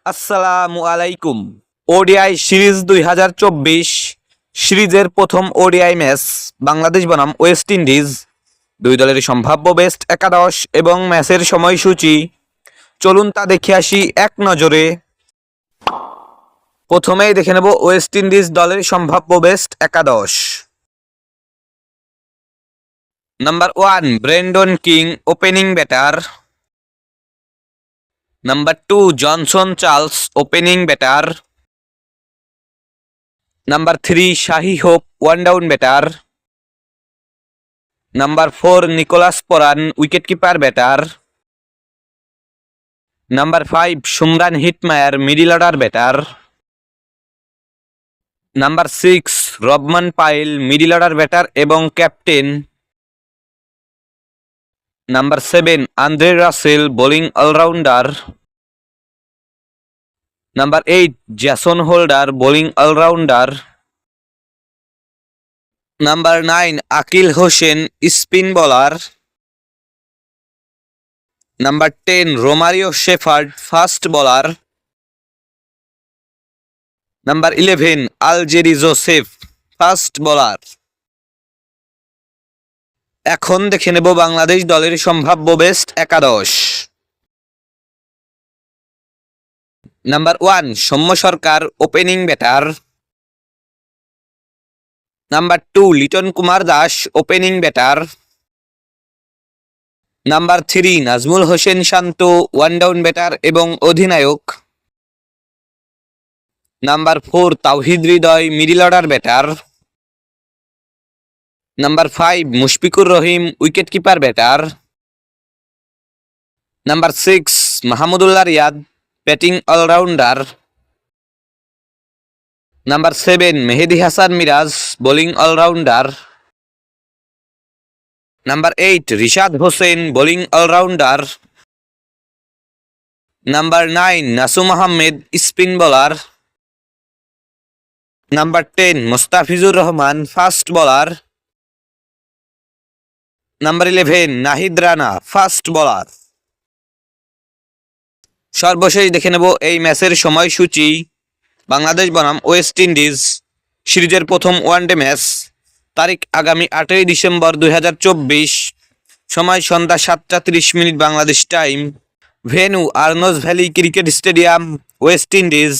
আসসালামু আলাইকুম। ODI series 2024 সিরিজের প্রথম ওডিআই ম্যাচ বাংলাদেশ বনাম ওয়েস্ট ইন্ডিজ। দুই দলের সম্ভাব্য বেস্ট একাদশ এবং ম্যাচের সময়সূচি চলুন তা দেখে আসি এক নজরে। প্রথমেই দেখে নেব ওয়েস্ট ইন্ডিজ দলের সম্ভাব্য বেস্ট একাদশ। Number 1 Brandon King opening batter. Number 2 Johnson Charles opening batter. Number 3 Shai Hope one down batter. Number 4 Nicholas Pooran wicketkeeper batter. Number 5 Shimron Hetmyer middle order batter. Number 6 Rovman Powell middle order batter এবং captain. Number 7 Andre Russell bowling allrounder. Number 8 Jason Holder bowling allrounder. Number 9 Akeal Hosein spin bowler. Number 10 Romario Shepherd fast bowler. Number 11 Alzarri Joseph fast bowler. এখন দেখে নেব বাংলাদেশ দলের সম্ভাব্য best একাদশ। Number 1 Soumya Sarkar opening batter. Number 2 Liton Kumar Das opening batter. Number 3 Najmul Hossain Shanto one down batter এবং অধিনায়ক। Number 4 Towhid Hridoy middle order batter. Number 5 Mushfiqur Rahim wicketkeeper batter. Number 6 Mahmudullah Riyad batting allrounder. Number 7 Mehidy Hasan Miraz bowling allrounder. Number 8 Rishad Hossain bowling allrounder. Number 9 Nasum Ahmed spin bowler. Number 10 Mustafizur Rahman fast bowler. Number 11 Nahid Rana fast bowler. সর্বশেষ দেখে নেব এই ম্যাচের সময়সূচি। বাংলাদেশ বনাম West Indies সিরিজের প্রথম ওয়ানডে ম্যাচ, তারিখ আগামী 8ই ডিসেম্বর 2024, সময় সন্ধ্যা 7:30 Bangladesh time, venue Arnos Vale cricket stadium, West Indies.